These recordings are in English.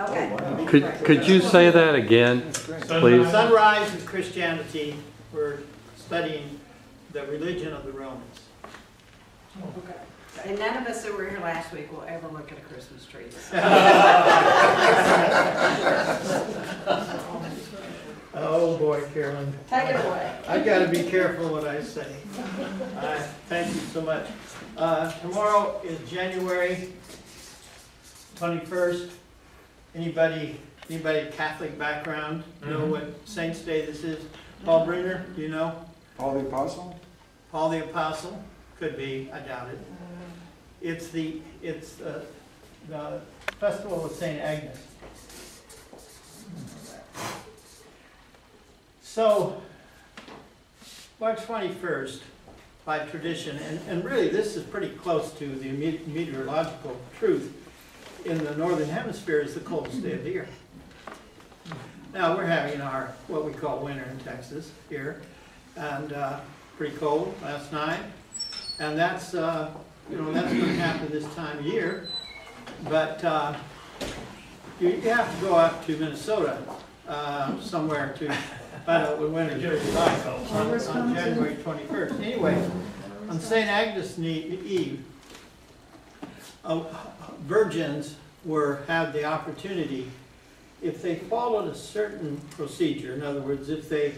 Okay. Could you say that again, please? Sunrise in Christianity, we're studying the religion of the Romans. Okay. And none of us that were here last week will ever look at a Christmas tree. Oh boy, Carolyn. Take it away. I've got to be careful what I say. Thank you so much. Tomorrow is January 21st. Anybody Catholic background know what Saint's Day this is? Paul Brunner, do you know? Paul the Apostle? Paul the Apostle? Could be, I doubt it. It's the festival of St. Agnes. So, March 21st, by tradition, and really this is pretty close to the meteorological truth, in the northern hemisphere is the coldest day of the year. Now we're having our, what we call winter in Texas here, and pretty cold last night, and that's, that's going to happen this time of year, but you have to go out to Minnesota somewhere to find out what winter is really like on January 21st. Anyway, on St. Agnes Eve, virgins had the opportunity, if they followed a certain procedure, in other words, if they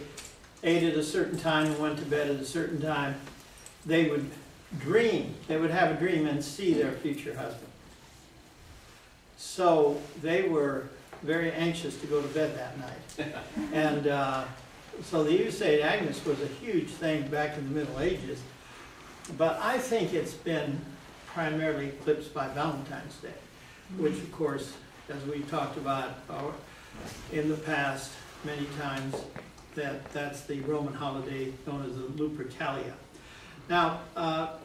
ate at a certain time and went to bed at a certain time, they would dream, they would have a dream and see their future husband. So they were very anxious to go to bed that night. And so the Eve of St. Agnes was a huge thing back in the Middle Ages, but I think it's been primarily eclipsed by Valentine's Day, which of course, as we talked about in the past many times, that's the Roman holiday known as the Lupercalia. Now,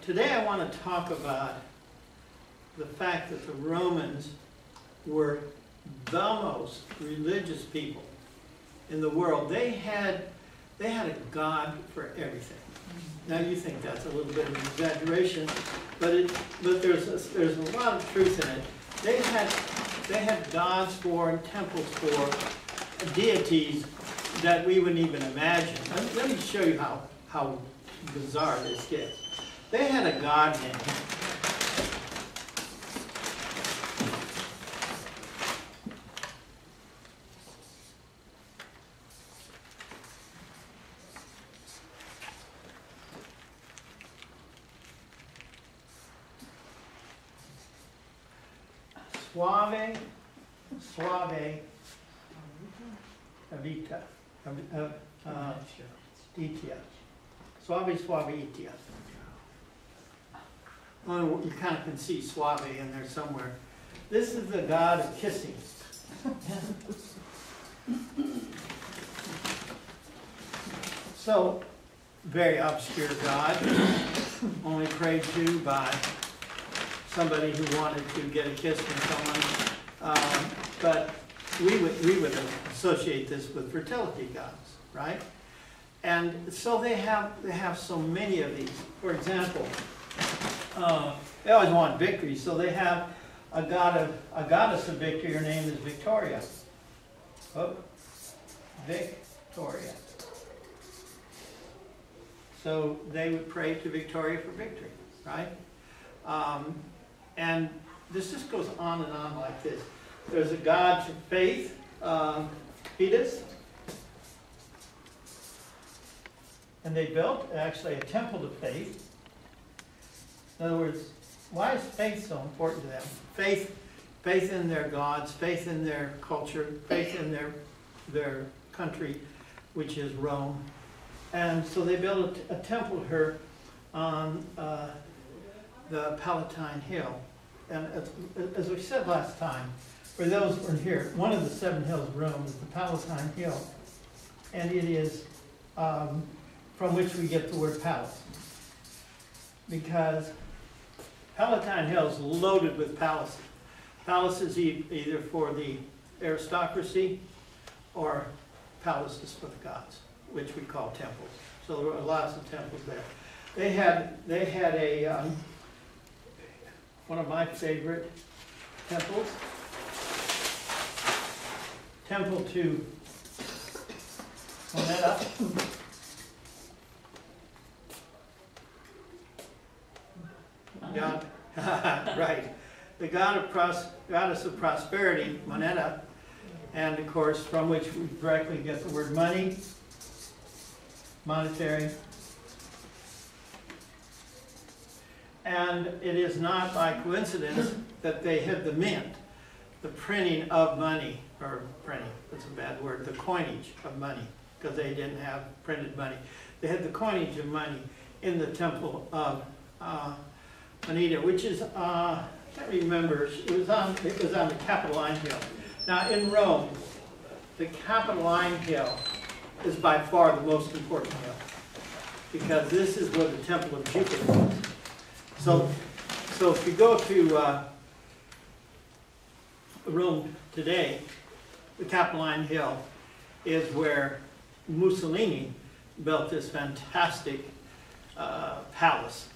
today I want to talk about the fact that the Romans were the most religious people in the world. They had a god for everything. Now you think that's a little bit of an exaggeration, but there's a lot of truth in it. They had gods for and temples for deities that we wouldn't even imagine. Let me show you how bizarre this gets. They had a god named Suave Vita. Itia. Suave Itia. Oh, you kind of can see Suave in there somewhere. This is the god of kissing. So, very obscure god, only prayed to by somebody who wanted to get a kiss from someone. But we would associate this with fertility gods, right? And so they have so many of these. For example, they always want victory, so they have a goddess of victory. Her name is Victoria. Oh, Victoria. So they would pray to Victoria for victory, right? And this just goes on and on like this. There's a god for faith, Thetis. And they built actually a temple to faith. In other words, why is faith so important to them? Faith in their gods, faith in their culture, faith in their country, which is Rome. And so they built a temple to her on the Palatine Hill. And as we said last time, for those who are here, one of the 7 hills of Rome is the Palatine Hill. And it is from which we get the word palace. Because Palatine Hill is loaded with palaces. Palaces either for the aristocracy or palaces for the gods, which we call temples. So there were lots of temples there. They had a one of my favorite temples temple to Moneta. God, right. The goddess of prosperity, Moneta, and of course from which we directly get the word money, monetary. And it is not by coincidence that they had the mint, the printing of money, or printing, that's a bad word, the coinage of money, because they didn't have printed money. They had the coinage of money in the temple of Moneta, which is, I can't remember, it was on the Capitoline Hill. Now in Rome, the Capitoline Hill is by far the most important hill, because this is where the temple of Jupiter was. So if you go to Rome today, the Capitoline Hill is where Mussolini built this fantastic palace.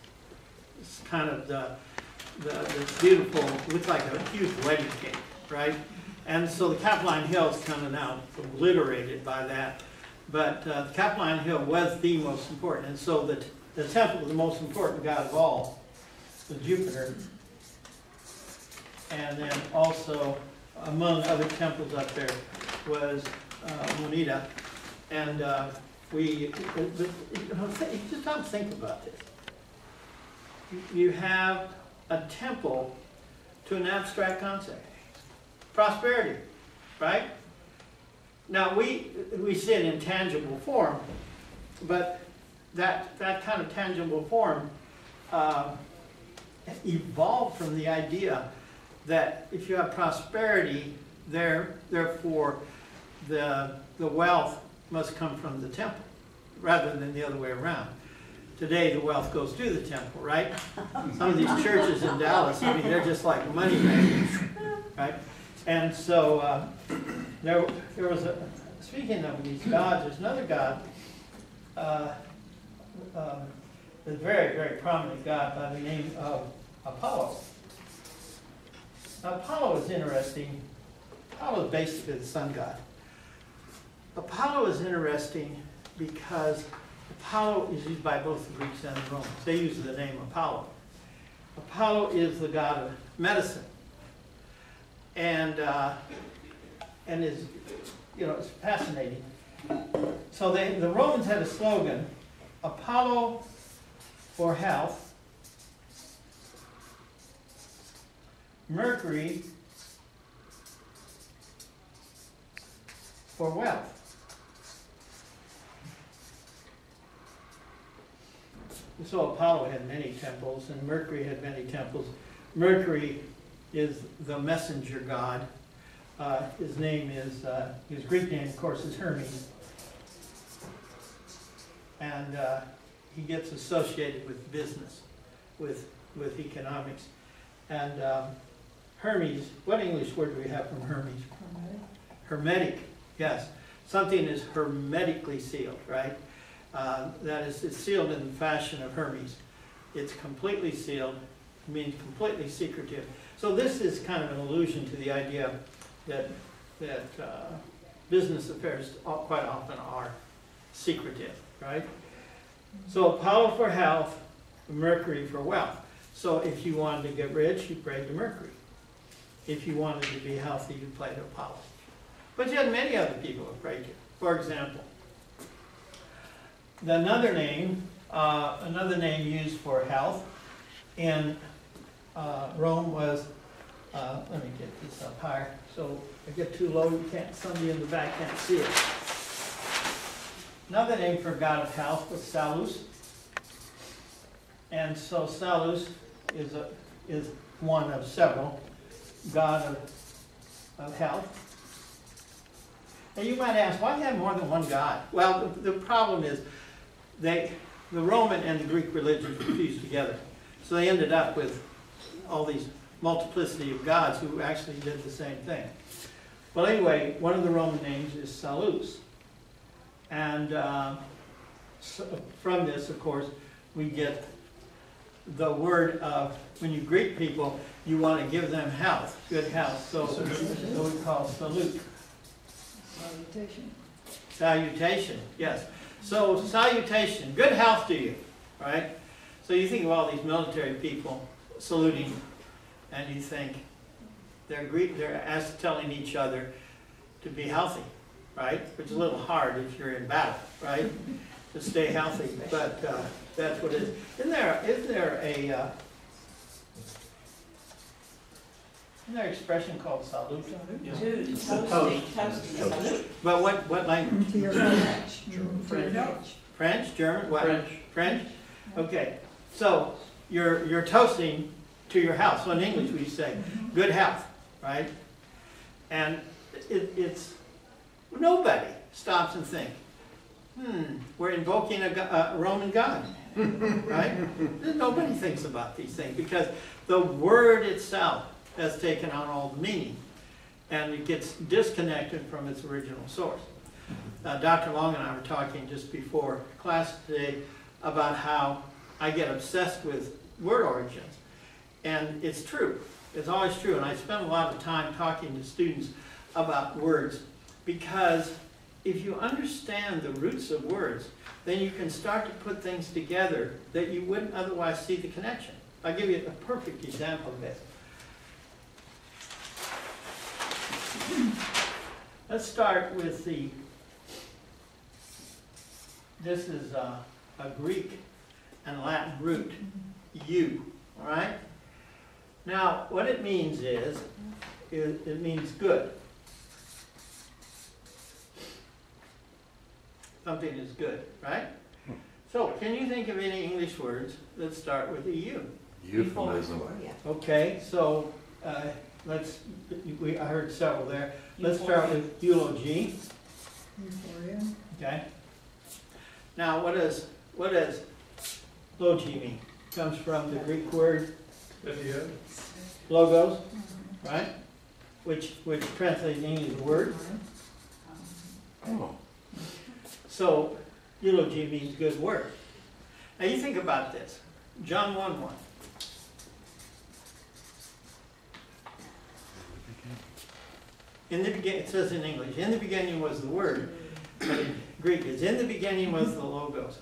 It's kind of this beautiful, looks like a huge wedding cake, right? And so the Capitoline Hill is kind of now obliterated by that. But the Capitoline Hill was the most important. And so the temple of the most important god of all was Jupiter. And then also, among other temples up there, was Moneta. And you just don't think about this. You have a temple to an abstract concept. Prosperity, right? Now we see it in tangible form, but that kind of tangible form evolved from the idea that if you have prosperity, therefore the wealth must come from the temple, rather than the other way around. Today the wealth goes to the temple, right? Some of these churches in Dallas, I mean, they're just like money magnets, right? And so there was speaking of these gods, there's another god, a very, very prominent god by the name of Apollo. Now Apollo is interesting. Apollo is basically the sun god. Apollo is interesting because Apollo is used by both the Greeks and the Romans. They use the name Apollo. Apollo is the god of medicine. And is, it's fascinating. So the Romans had a slogan, Apollo for health, Mercury for wealth. So Apollo had many temples, and Mercury had many temples. Mercury is the messenger god. His name is, his Greek name, of course, is Hermes. And he gets associated with business, with economics. And Hermes, what English word do we have from Hermes? Hermetic, yes. Something is hermetically sealed, right? That is, it's sealed in the fashion of Hermes. It's completely sealed, means completely secretive. So this is kind of an allusion to the idea that business affairs quite often are secretive, right? So Apollo for health, Mercury for wealth. So if you wanted to get rich, you prayed to Mercury. If you wanted to be healthy, you prayed to Apollo. But you had many other people who prayed to. For example, another name used for health in Rome was, let me get this up higher, so if I get too low, somebody in the back can't see it. Another name for god of health was Salus. And so Salus is one of several, god of health. And you might ask, why do you have more than one god? Well, the problem is the Roman and the Greek religions were fused together. So they ended up with all these multiplicity of gods who actually did the same thing. Well, anyway, one of the Roman names is Salus. And so from this, of course, we get the word of, when you greet people, you want to give them health, good health. So we call salute. Salutation. Salutation, yes. So salutation, good health to you, right? So you think of all these military people saluting, and you think they're telling each other to be healthy, right? Which is a little hard if you're in battle, right? To stay healthy, but that's what it is. Isn't there an expression called salute? Toasting. But what language? To your French. French, German, what? French. French? Okay, so you're toasting to your health. So in English we say good health, right? And it's nobody stops and think, we're invoking a Roman god, right? Nobody thinks about these things because the word itself has taken on all the meaning, and it gets disconnected from its original source. Dr. Long and I were talking just before class today about how I get obsessed with word origins. And it's true. It's always true. And I spend a lot of time talking to students about words because if you understand the roots of words, then you can start to put things together that you wouldn't otherwise see the connection. I'll give you a perfect example of this. Let's start with this is a Greek and Latin root, you, all right? Now, what it means is, it means good. Something is good, right? So, can you think of any English words that start with a U? Euphemism. Okay, so I heard several there. Let's start with eulogy. Euphoria. Okay. Now, what does logi mean? Comes from the Greek word logos, right? Which translates in English word. Oh. So eulogy means good word. Now you think about this. John 1:1. In the beginning, it says in English, in the beginning was the word, but in Greek it's in the beginning was the logos.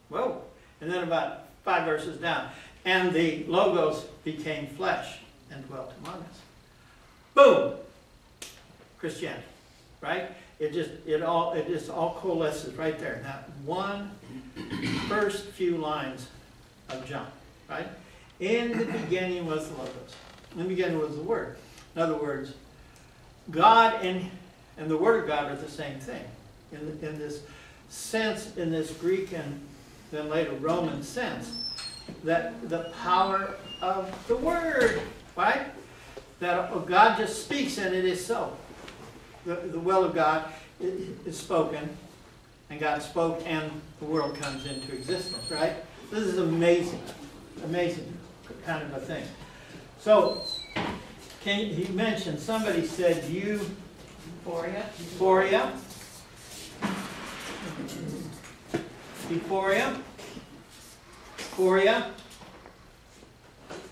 Whoa. And then about 5 verses down, and the logos became flesh and dwelt among us. Boom! Christianity, right? It just all coalesces right there. Now, one first few lines of John, right? In the beginning was the logos. In the beginning was the word. In other words, God and the Word of God are the same thing. In this sense, in this Greek and then later Roman sense, that the power of the Word, right? That God just speaks and it is so. The will of God is spoken, and God spoke and the world comes into existence, right? This is amazing, amazing kind of a thing. So, he mentioned, somebody said euphoria. Euphoria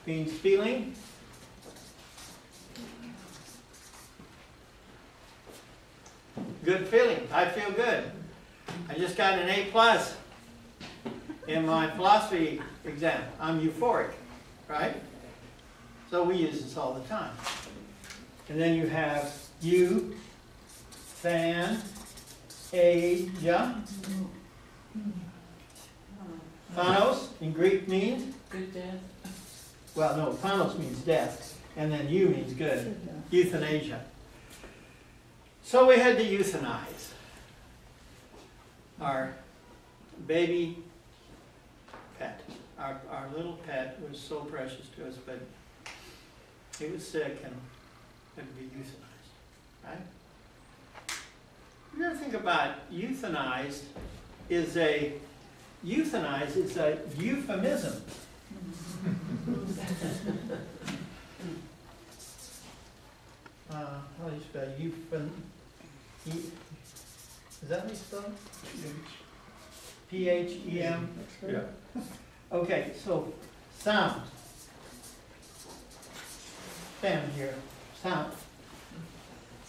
means feeling. Good feeling. I feel good. I just got an A+ in my philosophy exam. I'm euphoric, right? So we use this all the time. And then you have Asia. Thanos in Greek means? Good death. Well, no, Thanos means death. And then you means good. Euthanasia. So we had to euthanize our baby pet. Our little pet was so precious to us, but he was sick and had to be euthanized, right? You ever think about euthanized is a euphemism. How do you spell is that how you spell it? P-H-E-M? Yeah. Okay, so sound. Stand here. Sound.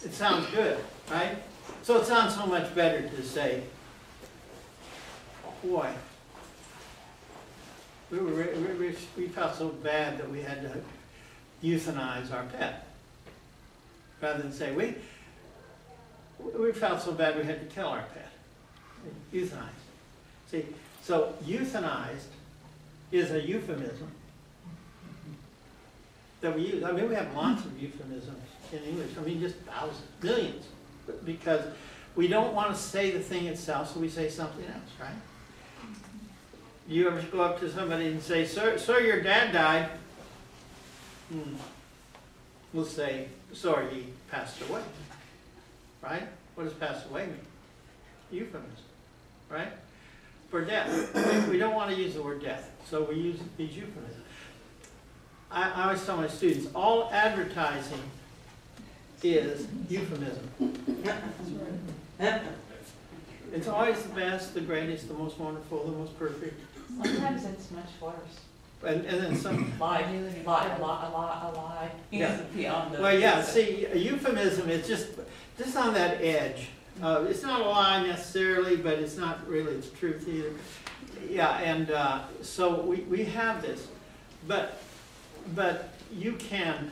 it sounds good, right? So it sounds so much better to say, boy, we felt so bad that we had to euthanize our pet. Rather than say, we felt so bad we had to kill our pet. Euthanize. See, so euthanized is a euphemism that we use. I mean, we have lots of euphemisms in English. I mean, just thousands, millions. Because we don't want to say the thing itself, so we say something else, right? You ever go up to somebody and say, sir, your dad died. We'll say, sorry, he passed away. Right? What does passed away mean? Euphemism. Right? For death. We don't want to use the word death, so we use these euphemisms. I always tell my students, all advertising is euphemism. It's always the best, the greatest, the most wonderful, the most perfect. Sometimes it's much worse. And then some. A lie. Yeah. Beyond the. Well, yeah, see, a euphemism is just on that edge. It's not a lie necessarily, but it's not really the truth either. Yeah, and so we have this. But you can,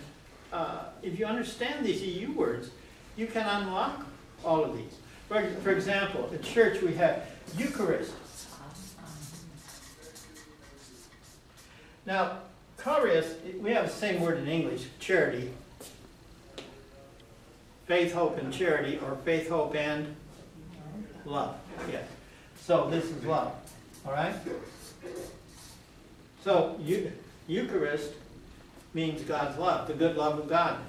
if you understand these EU words, you can unlock all of these. For example, at church we have Eucharist. Now, Eucharist, we have the same word in English, charity. Faith, hope, and charity, or faith, hope, and love. Yeah. So this is love. All right? So Eucharist means God's love, the good love of God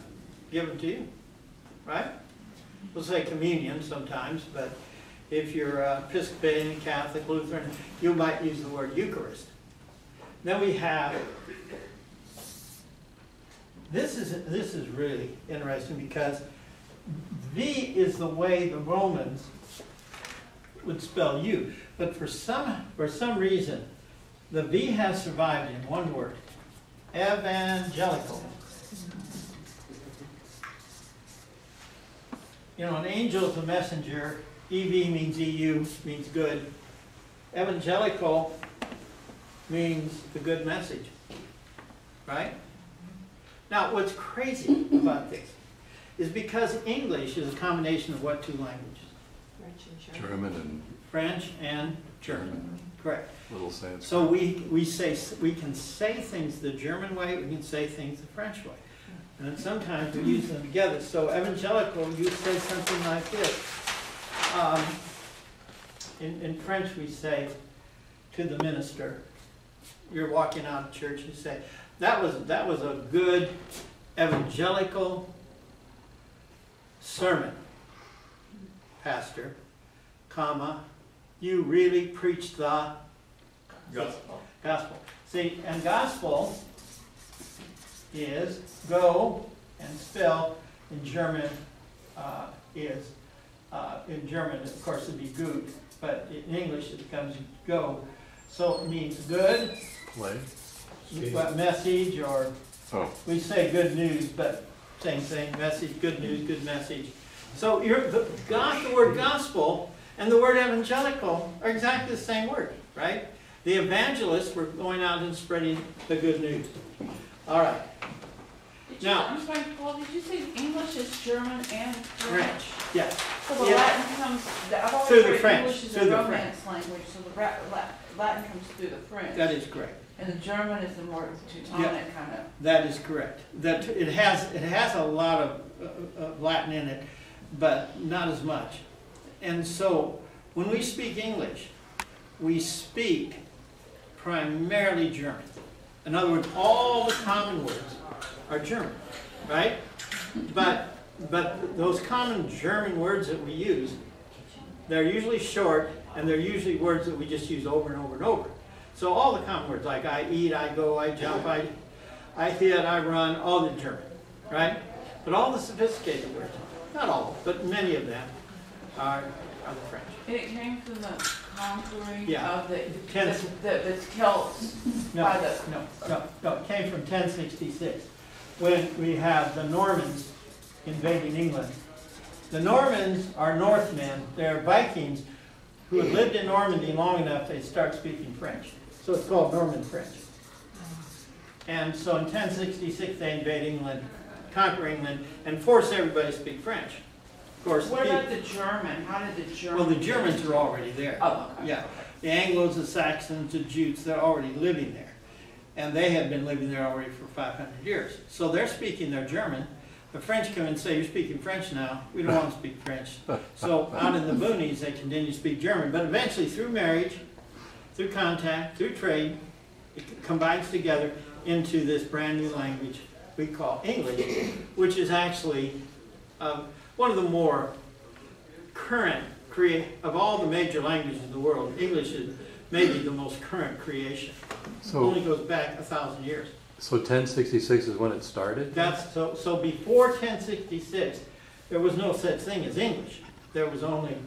given to you. Right? We'll say communion sometimes, but if you're Episcopalian, Catholic, Lutheran, you might use the word Eucharist. Then we have, this is really interesting because V is the way the Romans would spell you, but for some reason, the V has survived in one word, evangelical. You know, an angel is a messenger. EV means EU, means good. Evangelical means the good message, right? Now, what's crazy about this is because English is a combination of what two languages? German and French and German. Correct. little Sanskrit. So we can say things the German way, we can say things the French way. And then sometimes we use them together. So evangelical, you say something like this. In French we say to the minister, you're walking out of church, you say, that was a good evangelical sermon, pastor, comma, you really preached the gospel. See, and gospel is go, and spell in German is, in German of course it'd be gut, but in English it becomes go. So it means good, Play. message, or Oh. we say good news, but same thing, message, good news, good message. So the word gospel and the word evangelical are exactly the same word, right? The evangelists were going out and spreading the good news. All right. Now, I'm sorry, Paul, did you say English is German and French, yes. So the Yeah. Latin comes, I've always Through the heard French, English is through a the Romance language, so the Latin comes through the French. That is correct. And the German is the more Teutonic kind of. That is correct. That it has a lot of Latin in it, but not as much. And so when we speak English, we speak primarily German. In other words, all the common words are German, right? But those common German words that we use, they're usually short, and they're usually words that we just use over and over and over. So all the common words, like I eat, I go, I jump, I hit, I run, all the German, right? But all the sophisticated words, not all, but many of them are the French. And it came from the conquering Yeah. of the Celts. No, by the, no, it came from 1066, when we have the Normans invading England, The Normans are Northmen. They're Vikings who had lived in Normandy long enough they start speaking French. So it's called Norman French. And so in 1066 they invade England, conquer England, and force everybody to speak French. Of course, What about the German? How did the German? well, the Germans are already there. Oh, okay. Yeah, the Anglos, the Saxons, the Jutes, they're already living there. And they have been living there already for 500 years. So they're speaking their German. The French come and say, you're speaking French now. We don't want to speak French. So out in the boonies, they continue to speak German. But eventually, through marriage, through contact, through trade, it combines together into this brand new language we call English, which is actually one of the more current, of all the major languages in the world, English is maybe the most current creation. It only goes back 1,000 years. So 1066 is when it started? That's so before 1066, there was no such thing as English. There was only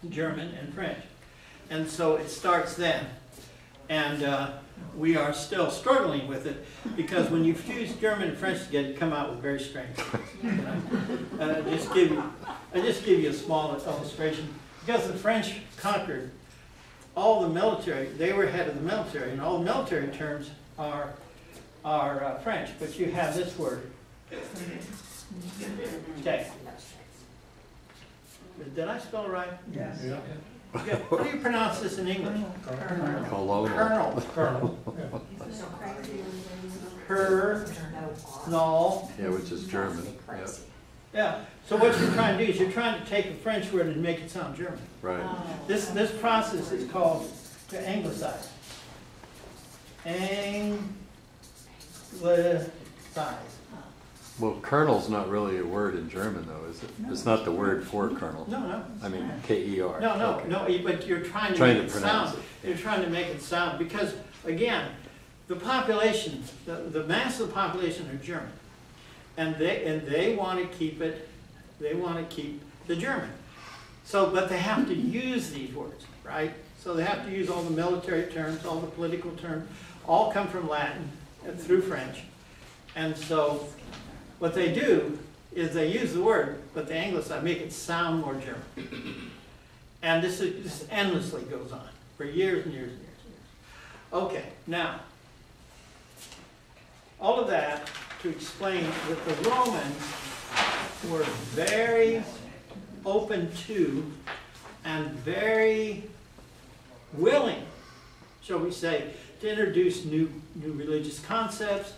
German and French. And so it starts then. And we are still struggling with it because when you fuse German and French together, you come out with very strange things. I just give you a small illustration. Because the French conquered all the military, they were head of the military, and all the military terms are French, but you have this word. Okay. Did I spell it right? Yes. Yeah. Yeah. How do you pronounce this in English? Colonel. Colonel. Colonel. Yeah, which is German. Yeah. Yeah. So what you're trying to do is you're trying to take a French word and make it sound German. Right. This process is called to anglicize. Anglicize. Well, colonel's not really a word in German, though, is it? It's not the word for colonel. No. I mean, K-E-R. No, Okay. but you're trying to Trying make to it pronounce sound. it. You're trying to make it sound because, again, the population, the mass of the population are German, and they want to keep it. They want to keep the German. So, but they have to use these words, right? So they have to use all the military terms, all the political terms, all come from Latin and through French, and so what they do is they use the word, but they anglicize, make it sound more German. And this endlessly goes on for years and years and years and years. Okay, now, all of that to explain that the Romans were very open to and very willing, shall we say, to introduce new religious concepts,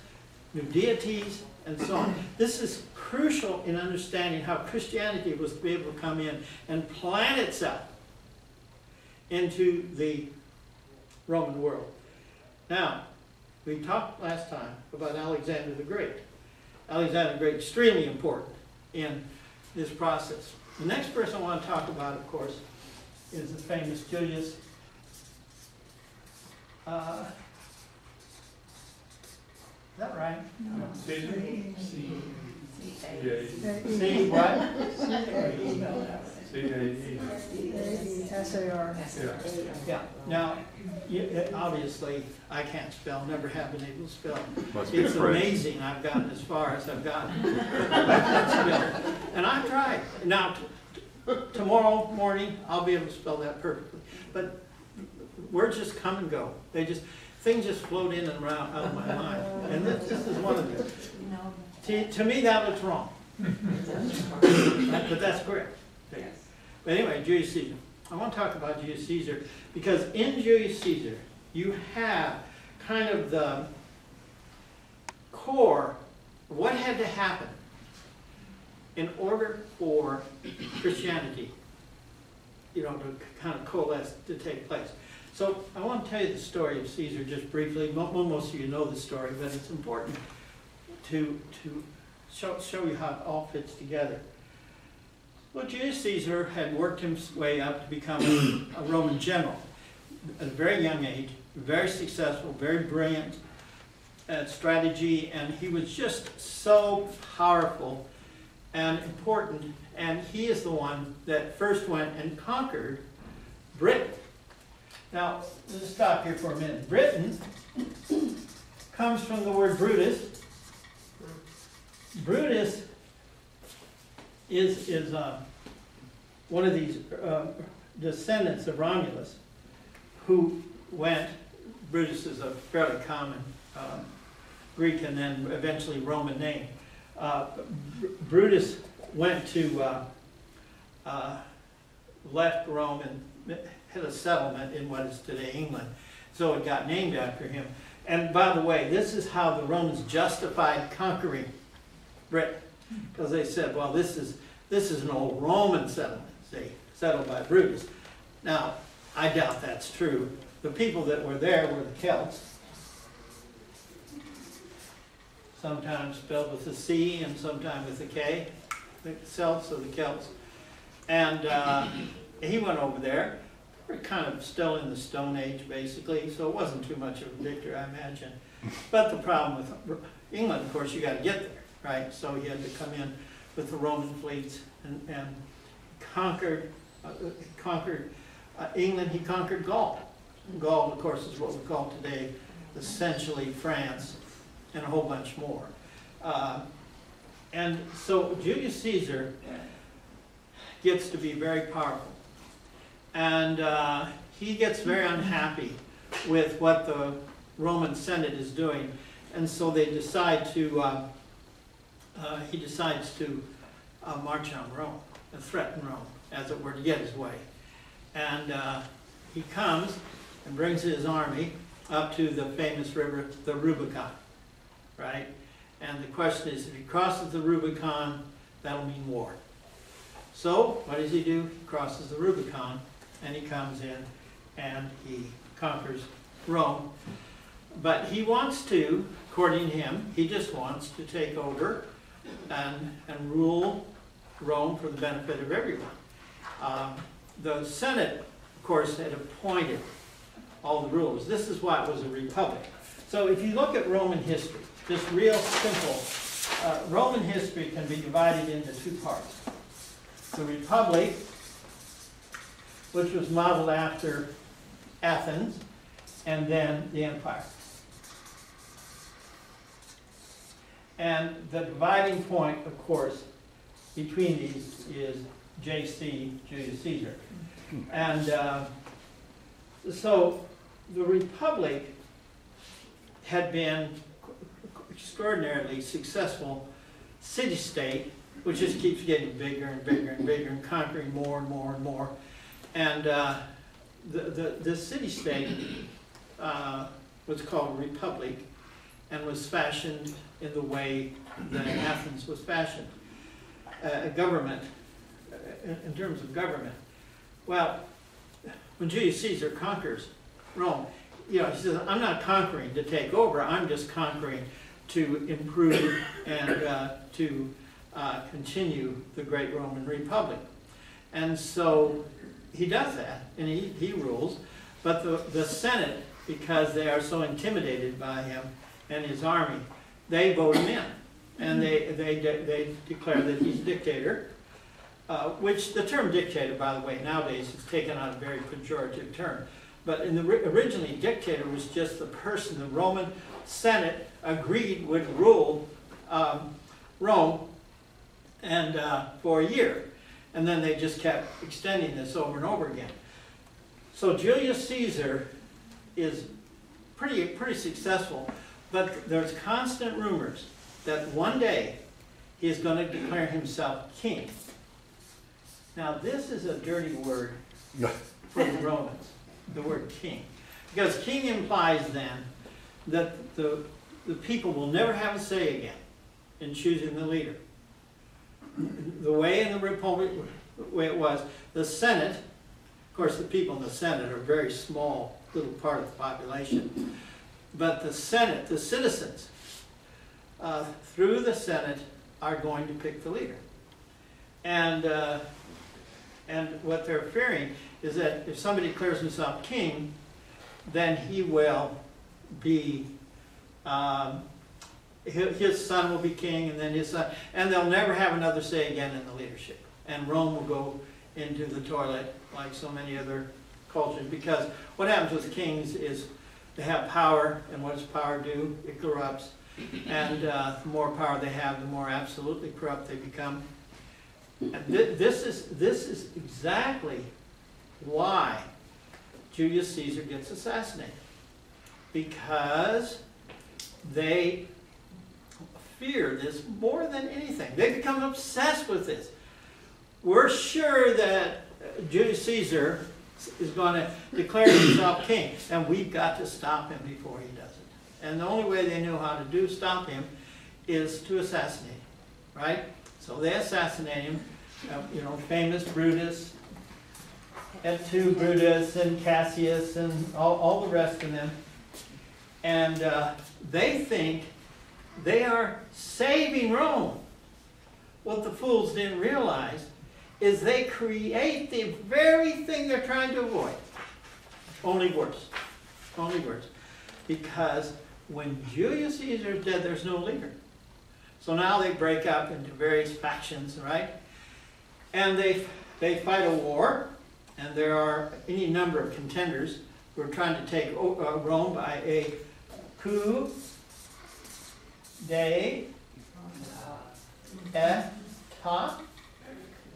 new deities, and so on. This is crucial in understanding how Christianity was to be able to come in and plant itself into the Roman world. Now, we talked last time about Alexander the Great. Alexander the Great, extremely important in this process. The next person I want to talk about, of course, is the famous Julius. Is that right? C what? S-A-R. Yeah. Now, obviously, I can't spell, never have been able to spell. Must be It's French. amazing I've gotten as far as I've gotten. And I've tried. Now, tomorrow morning, I'll be able to spell that perfectly. But words just come and go. Things just float in and out of my mind. And this is one of them. To me, that looks wrong. But that's correct. But anyway, Julius Caesar. I want to talk about Julius Caesar because in Julius Caesar, you have kind of the core of what had to happen in order for Christianity, to kind of coalesce, to take place. So I want to tell you the story of Caesar just briefly. Most of you know the story, but it's important to show you how it all fits together. Well, Julius Caesar had worked his way up to become a Roman general at a very young age, very successful, very brilliant at strategy, and he was just so powerful and important, and he is the one that first went and conquered Britain. Now, let's stop here for a minute. Britain comes from the word Brutus. Brutus is one of these descendants of Romulus who went, Brutus is a fairly common Greek and then eventually Roman name. Brutus went to, left Rome and had a settlement in what is today England. So it got named after him. And by the way, this is how the Romans justified conquering Britain. Because they said, well, this is an old Roman settlement, see, settled by Brutus. Now, I doubt that's true. The people that were there were the Celts. Sometimes spelled with a C and sometimes with a K. The Celts or the Celts. And he went over there. We're kind of still in the Stone Age, basically, so it wasn't too much of a victory, I imagine. But the problem with England, of course, you got to get there, right? So he had to come in with the Roman fleets and conquered England. He conquered Gaul. Gaul, of course, is what we call today essentially France, and a whole bunch more. And so Julius Caesar gets to be very powerful. And he gets very unhappy with what the Roman Senate is doing. And so they decide to, he decides to march on Rome and threaten Rome, as it were, to get his way. And he comes and brings his army up to the famous river, the Rubicon, right? And the question is, if he crosses the Rubicon, that'll mean war. So, what does he do? He crosses the Rubicon, and he comes in, and he conquers Rome. But he wants to, according to him, he just wants to take over and rule Rome for the benefit of everyone. The Senate, of course, had appointed all the rulers. This is why it was a republic. So if you look at Roman history, just real simple, Roman history can be divided into two parts. The Republic, which was modeled after Athens, and then the Empire. And the dividing point, of course, between these is JC, Julius Caesar. And so the Republic had been extraordinarily successful city-state, which just keeps getting bigger and bigger and bigger and conquering more and more and more. And the city-state was called a republic and was fashioned in the way that Athens was fashioned. Government, in terms of government. Well, when Julius Caesar conquers Rome, you know, he says, I'm not conquering to take over, I'm just conquering to improve and to continue the great Roman Republic. And so he does that, and he rules, but the Senate, because they are so intimidated by him and his army, they vote him in, and they declare that he's dictator, which the term dictator, by the way, nowadays is taken on a very pejorative term. But originally, dictator was just the person the Roman Senate agreed would rule Rome and for a year. And then they just kept extending this over and over again. So Julius Caesar is pretty successful, but there's constant rumors that one day he is going to declare himself king. Now this is a dirty word for the Romans, the word king. Because king implies then that the people will never have a say again in choosing the leader. The way in the Republic, the way it was, the Senate, of course the people in the Senate are a very small little part of the population, but the Senate, the citizens, through the Senate are going to pick the leader. And what they're fearing is that if somebody declares himself king, then he will be, his son will be king, and then his son, and they'll never have another say again in the leadership. And Rome will go into the toilet like so many other cultures, because what happens with kings is they have power, and what does power do? It corrupts. And the more power they have, the more absolutely corrupt they become. And this is exactly why Julius Caesar gets assassinated. Because they fear this more than anything. They become obsessed with this. We're sure that Julius Caesar is going to declare himself king, and we've got to stop him before he does it. And the only way they know how to stop him is to assassinate him, right? So they assassinate him. You know, famous Brutus, and two Brutus and Cassius and all the rest of them. And they think they are saving Rome. What the fools didn't realize is they create the very thing they're trying to avoid. Only worse. Only worse. Because when Julius Caesar is dead, there's no leader. So now they break up into various factions, right? And they fight a war, and there are any number of contenders who are trying to take Rome by a coup d'etat.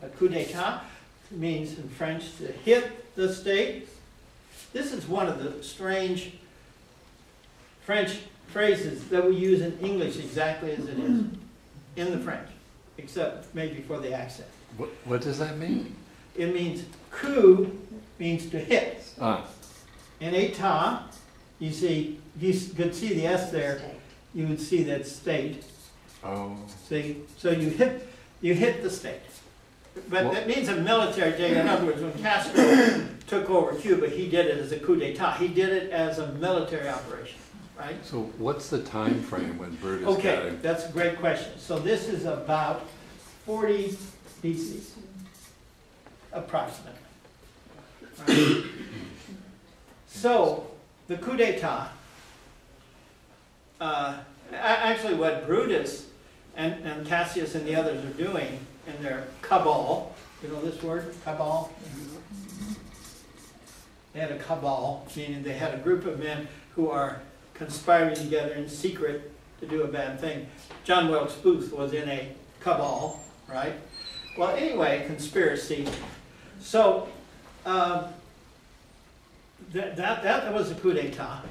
A coup d'etat means in French to hit the state. This is one of the strange French phrases that we use in English exactly as it is in the French, except maybe for the accent. What does that mean? It means coup means to hit. Ah. And état, you see, you could see the S there, you would see that state. Oh. See, so you hit the state. But that means a military thing. In other words, when Castro took over Cuba, he did it as a coup d'etat. He did it as a military operation, right? So what's the time frame when Brutus got Okay, him? that's a great question. So this is about 40 BC, approximately. Right? So the coup d'etat, actually what Brutus and Cassius and the others are doing in their cabal, you know this word, cabal? They had a cabal, meaning they had a group of men who are conspiring together in secret to do a bad thing. John Wilkes Booth was in a cabal, right? Well, anyway, conspiracy. So that was a coup d'etat.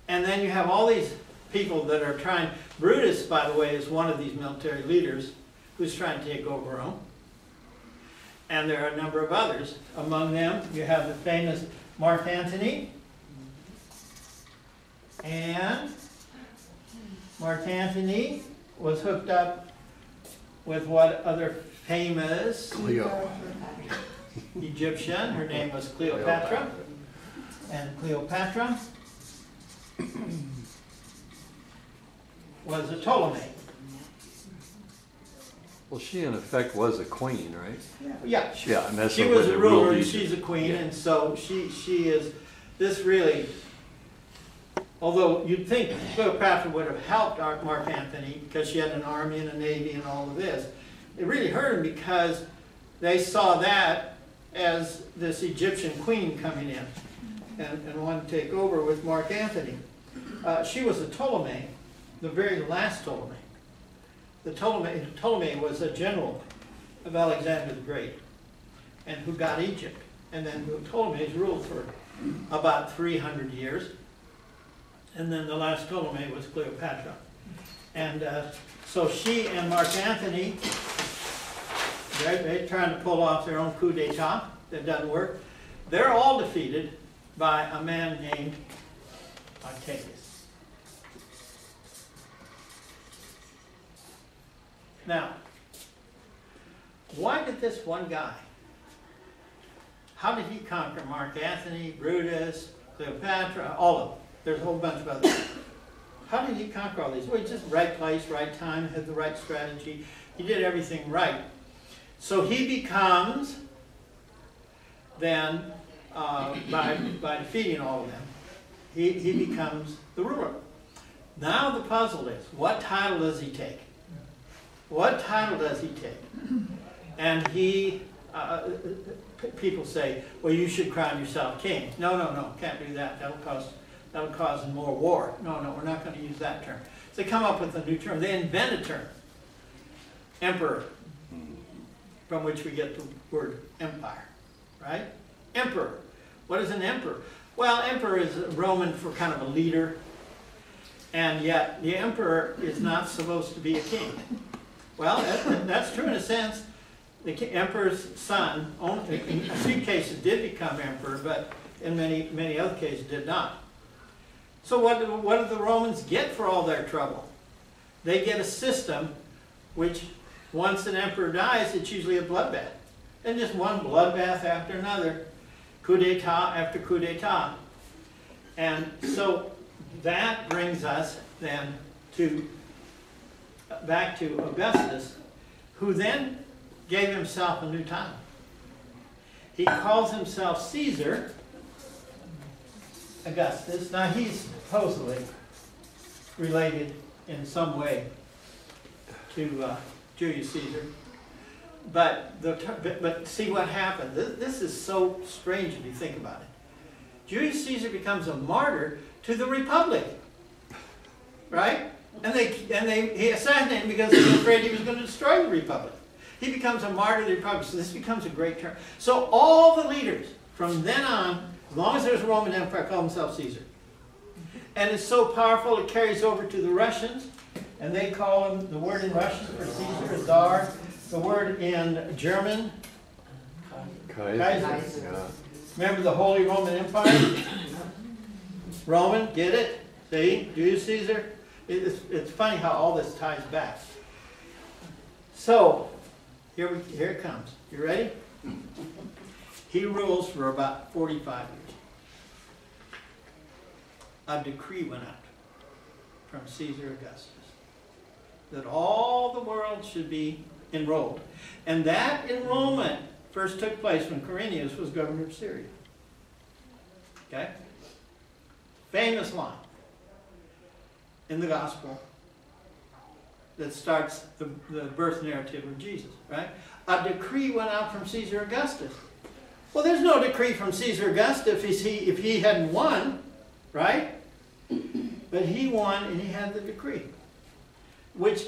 And then you have all these people that are trying. Brutus, by the way, is one of these military leaders who's trying to take over Rome. And there are a number of others. Among them, you have the famous Mark Antony. And Mark Antony was hooked up with what other famous Egyptian. Her name was Cleopatra. And Cleopatra was a Ptolemy. Well, she in effect was a queen, right? Yeah, Yeah, and that's she what was they a ruled ruler and Egypt. she's a queen, Yeah. and so she is, this really, although you'd think Cleopatra would have helped Mark Antony because she had an army and a navy and all of this, it really hurt him because they saw that as this Egyptian queen coming in and wanted to take over with Mark Antony. She was a Ptolemy, the very last Ptolemy. The Ptolemy was a general of Alexander the Great, and who got Egypt. And then the Ptolemies ruled for about 300 years. And then the last Ptolemy was Cleopatra. And so she and Mark Antony, they're trying to pull off their own coup d'etat. That doesn't work. They're all defeated by a man named Octavius. Now, why did this one guy, how did he conquer Mark Antony, Brutus, Cleopatra, all of them? There's a whole bunch of others. How did he conquer all these? Well, he just right place, right time, had the right strategy. He did everything right. So he becomes, then, by defeating all of them, he becomes the ruler. Now the puzzle is, what title does he take? What title does he take? And he, people say, well, you should crown yourself king. No, can't do that. That'll cause more war. No, we're not going to use that term. So they come up with a new term. They invent a term. Emperor. from which we get the word empire, right? Emperor. What is an emperor? Well, emperor is Roman for kind of a leader, and yet the emperor is not supposed to be a king. Well, that's true in a sense. The emperor's son, only, in a few cases, did become emperor, but in many other cases did not. So what do the Romans get for all their trouble? They get a system which, once an emperor dies, it's usually a bloodbath. And just one bloodbath after another, coup d'etat after coup d'etat. And so that brings us then back to Augustus, who then gave himself a new title. He calls himself Caesar Augustus. Now he's supposedly related in some way to Julius Caesar. But see what happened. This is so strange if you think about it. Julius Caesar becomes a martyr to the Republic, right? And he assassinated him because he was afraid he was going to destroy the Republic. He becomes a martyr to the Republic. So this becomes a great term. So all the leaders from then on, as long as there's a Roman Empire, call themselves Caesar. And it's so powerful it carries over to the Russians, and they call him, the word in Russian for Caesar is Tsar. The word in German, Kaiser. Yeah. Remember the Holy Roman Empire? Roman, get it? See? Julius Caesar? It's funny how all this ties back. So, here it comes. You ready? He rules for about 45 years. A decree went out from Caesar Augustus that all the world should be enrolled. And that enrollment first took place when Quirinius was governor of Syria. Okay? Famous line in the gospel that starts the birth narrative of Jesus, right? A decree went out from Caesar Augustus. Well, there's no decree from Caesar Augustus if he hadn't won, right? But he won and he had the decree, which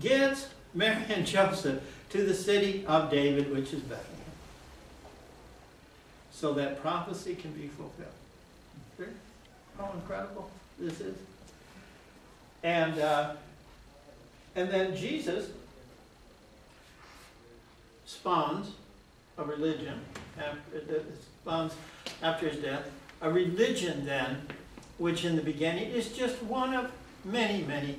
gets Mary and Joseph to the city of David, which is Bethlehem, so that prophecy can be fulfilled. How incredible this is. And then Jesus spawns a religion after his death, a religion then, which in the beginning is just one of many, many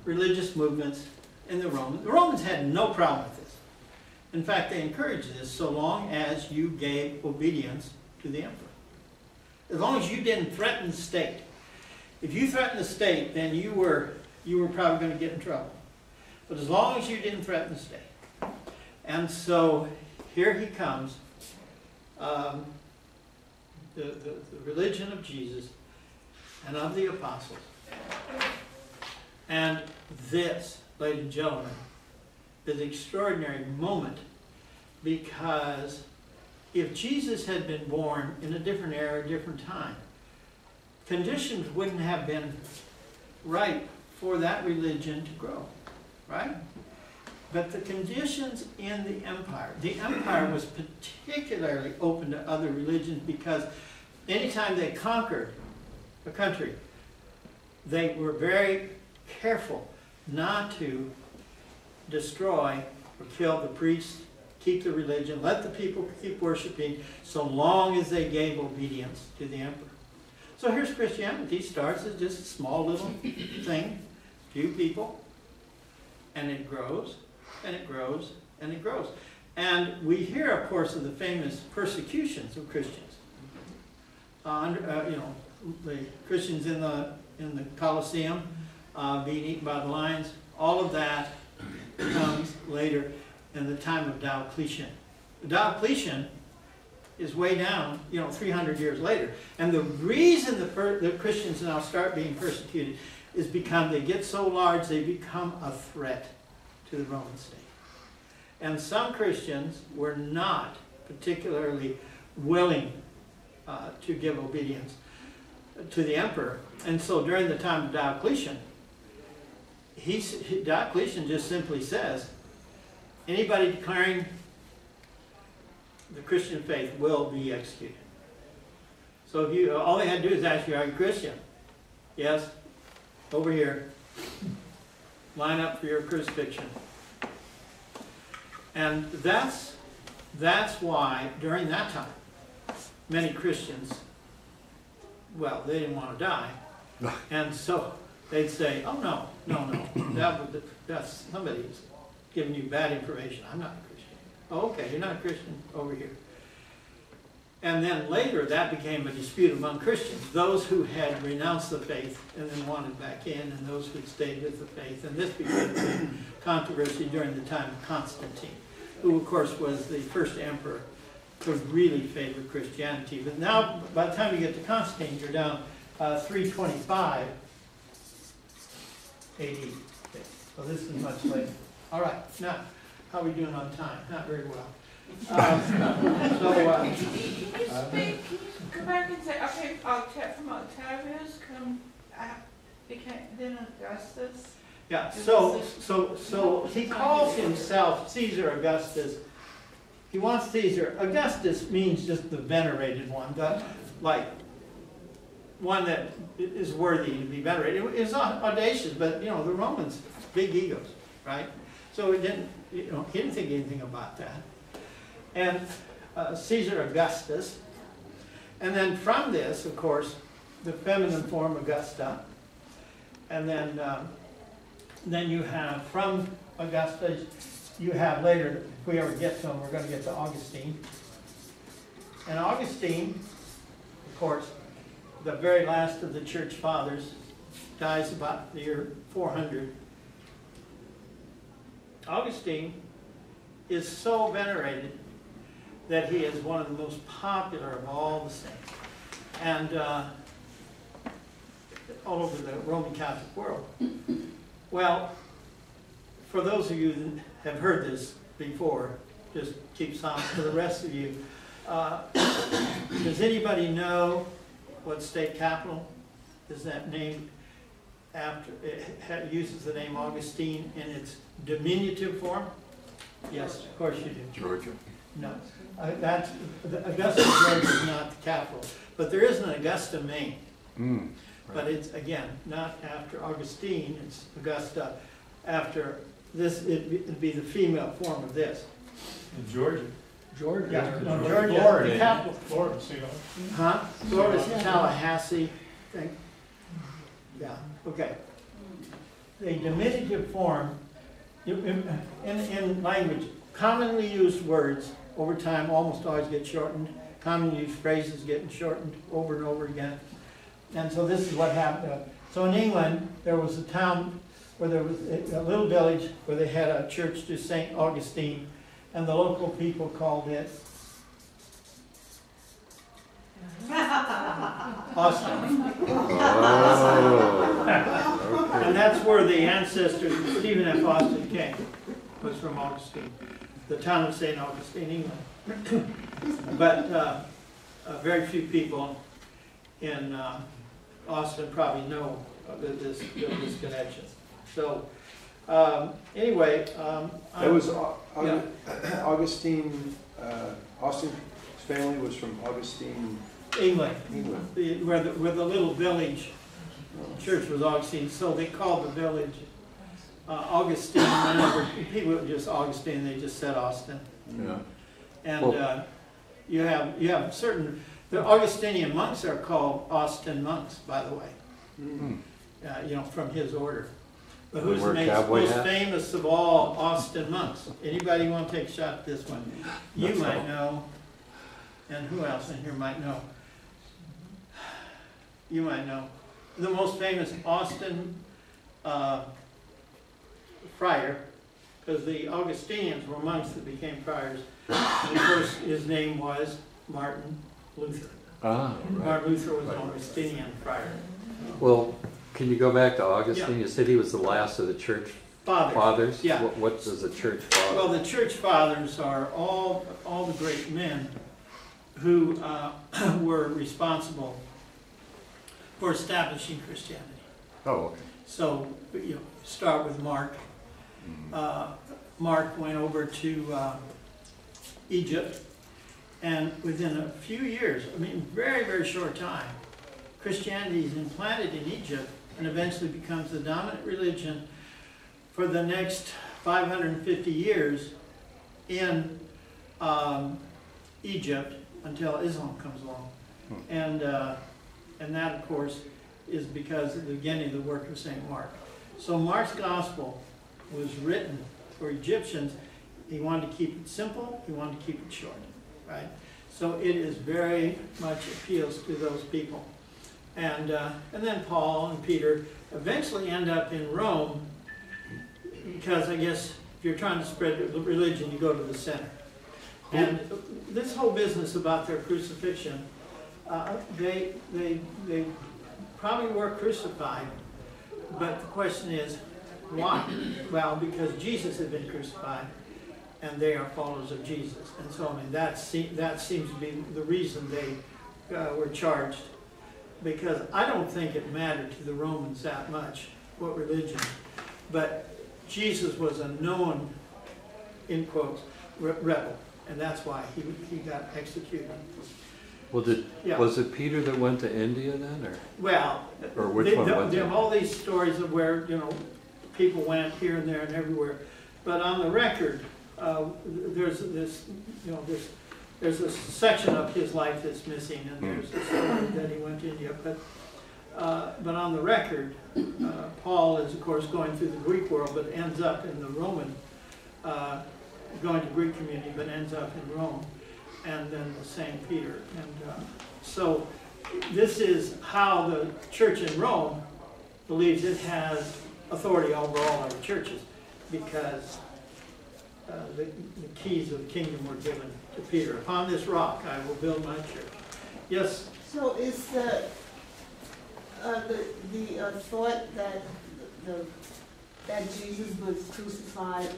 religious movements in the Romans. The Romans had no problem with this. In fact, they encouraged this so long as you gave obedience to the emperor. As long as you didn't threaten the state. If you threatened the state, then you were probably going to get in trouble. But as long as you didn't threaten the state. And so here he comes, the religion of Jesus and of the apostles. And this, ladies and gentlemen, is an extraordinary moment, because if Jesus had been born in a different era, a different time, conditions wouldn't have been right for that religion to grow, right? But the conditions in the empire was particularly open to other religions, because anytime they conquered a country, they were very careful not to destroy or kill the priests, keep the religion, let the people keep worshiping, so long as they gave obedience to the emperor. So here's Christianity. It starts as just a small little thing, few people, and it grows, and it grows, and it grows. And we hear, of course, of the famous persecutions of Christians. The Christians in the Colosseum being eaten by the lions. All of that comes later in the time of Diocletian. Diocletian is way down, 300 years later. And the reason the Christians now start being persecuted is because they get so large they become a threat to the Roman state. And some Christians were not particularly willing to give obedience to the emperor. And so during the time of Diocletian, Diocletian just simply says, Anybody declaring the Christian faith will be executed. So if you, all they had to do is ask you, are you Christian? Yes. Over here. Line up for your crucifixion. And that's why, during that time, many Christians, well, they didn't want to die. And so they'd say, oh, no, that's somebody's giving you bad information. I'm not a Christian. Oh, okay, you're not a Christian, over here. And then later, that became a dispute among Christians. Those who had renounced the faith and then wanted back in, and those who stayed with the faith. And this became a big controversy during the time of Constantine, who, of course, was the first emperor who really favored Christianity. But now, by the time you get to Constantine, you're down 325 AD. Okay. So this is much later. All right, now, how are we doing on time? Not very well. Can you speak, can you go back and say, okay, from Octavius became then Augustus? Yeah, so he calls himself Caesar Augustus. He wants Caesar. Augustus means just the venerated one, like one that is worthy to be venerated. It's audacious, but you know, the Romans, big egos, right? So he didn't think anything about that. And Caesar Augustus. And then from this, of course, the feminine form Augusta. And then you have from Augusta, you have later, if we ever get to him, we're going to get to Augustine. And Augustine, of course, the very last of the church fathers, dies about the year 400. Augustine is so venerated that he is one of the most popular of all the saints. And all over the Roman Catholic world. Well, for those of you that have heard this before, just keep silent. For the rest of you, does anybody know what state capital is that named after? It uses the name Augustine in its diminutive form? Yes, of course you do. Georgia. No, Augusta, Georgia is not the capital, but there is an Augusta, Maine. Right. But it's, again, not after Augustine, it's Augusta. After this, it'd be the female form of this. In Georgia. Georgia. Yeah, No, Florida. Georgia, Florida. the capital. Florida, see that? Huh? Florida's Tallahassee, I think. Yeah, okay. The diminutive form, in language, commonly used words over time almost always get shortened. Commonly used phrases getting shortened over and over again. And so this is what happened. So in England, there was a town where there was a little village where they had a church to St. Augustine, and the local people called it Austin. Oh, okay. And that's where the ancestors of Stephen F. Austin came, was from Augustine, the town of St. Augustine, England. But very few people in Austin probably know this connection. So anyway, That was yeah. Augustine. Austin's family was from Augustine, England, England. where the little village church was Augustine. So they called the village Augustine. Whenever people were just Augustine, they just said Austin. Yeah. And Well, you have certain. The Augustinian monks are called Austin monks, by the way. You know, from his order. But They who's the wear most cowboy hats? famous of all Austin monks? Anybody want to take a shot at this one? You That's might all. know. And who else in here might know? You might know. The most famous Austin friar, because the Augustinians were monks that became friars. And of course, his name was Martin Luther. Ah, right. Martin Luther was an Augustinian friar. Well, can you go back to Augustine? Yeah. You said he was the last of the church Father. fathers? Yeah. What does a church father? Well, the church fathers are all the great men who were responsible for establishing Christianity. Oh, okay. So, you know, start with Mark. Mark went over to Egypt, and within a few years, I mean, very, very short time, Christianity is implanted in Egypt and eventually becomes the dominant religion for the next 550 years in Egypt until Islam comes along. And that, of course, is because of the beginning of the work of St. Mark. So Mark's gospel was written for Egyptians. He wanted to keep it simple. He wanted to keep it short, right? So it is very much appeals to those people. And then Paul and Peter eventually end up in Rome because I guess if you're trying to spread religion, you go to the center. And this whole business about their crucifixion, they probably were crucified, but the question is, why? Well, because Jesus had been crucified, and they are followers of Jesus. And so, I mean, that seems to be the reason they were charged. Because I don't think it mattered to the Romans that much what religion, but Jesus was a known, in quotes, rebel, and that's why he got executed. Well, was it Peter that went to India then, or? Well, or which one went there to? have all these stories of where, you know, people went here and there and everywhere, but on the record, there's this, you know, there's a section of his life that's missing, and there's a story that he went to India. But on the record, Paul is, of course, going through the Greek world, but ends up in the Roman, going to Greek community, but ends up in Rome, and then the same Peter. And so this is how the church in Rome believes it has authority over all other churches, because the keys of the kingdom were given to Peter. Upon this rock I will build my church. Yes? So is the thought that that Jesus was crucified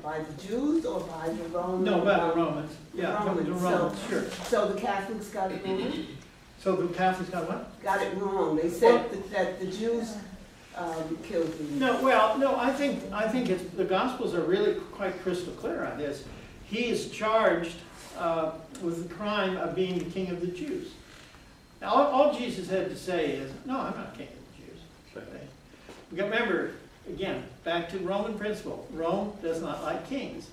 by the Jews or by the Romans? No, by the Romans. Yeah, Romans. the Romans, sure. So the Catholics got it wrong? So the Catholics got what? Got it wrong. They said that the Jews killed Jesus. No, well, no, I think it's, the Gospels are really quite crystal clear on this. He is charged with the crime of being the king of the Jews. Now, all Jesus had to say is, no, I'm not king of the Jews. Okay? Remember, again, back to Roman principle. Rome does not like kings.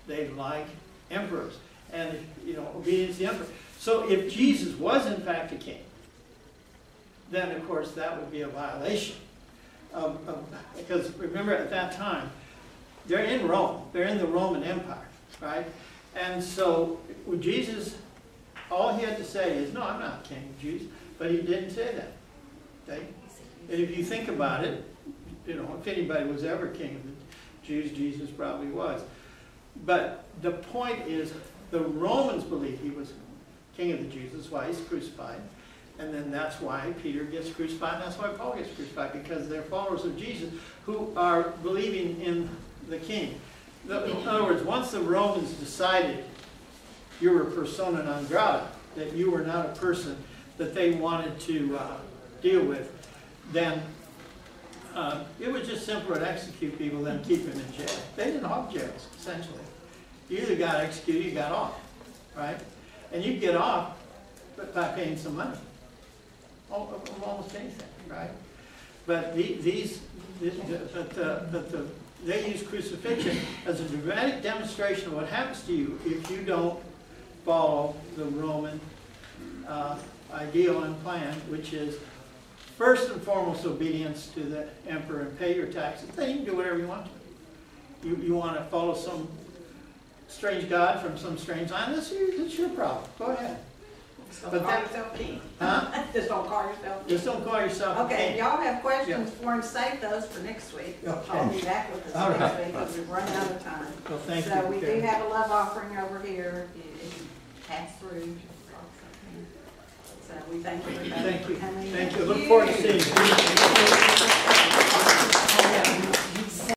They like emperors. And, you know, obedience to the emperor. So if Jesus was in fact a king, then of course that would be a violation. Because remember, at that time, they're in Rome. They're in the Roman Empire, right? And so with Jesus, all he had to say is, no, I'm not king of the Jews. But he didn't say that. Okay? And if you think about it, you know, if anybody was ever king of the Jews, Jesus probably was. But the point is, the Romans believed he was king of the Jews. That's why he's crucified. And then that's why Peter gets crucified, and that's why Paul gets crucified, because they're followers of Jesus who are believing in the king. In other words, once the Romans decided you were persona non grata, that you were not a person that they wanted to deal with, then it was just simpler to execute people than keep them in jail. They didn't have jails, essentially. You either got executed or you got off, right? And you get off by paying some money. Almost anything, right? But they use crucifixion as a dramatic demonstration of what happens to you if you don't follow the Roman ideal and plan, which is first and foremost obedience to the emperor and pay your taxes. Then you can do whatever you want to. You want to follow some strange god from some strange land, that's your problem. Go ahead. Just don't call yourself king. Huh? Just don't call yourself king. Just don't call yourself Okay, if king. y'all have questions for him, save those for next week. I'll be back with All us next right. week because we've run out of time. Well, thank you. So we do Karen. have a love offering over here. If you pass through, just drop something. So we thank you everybody Thank for you. coming. Thank you. Look forward to seeing you.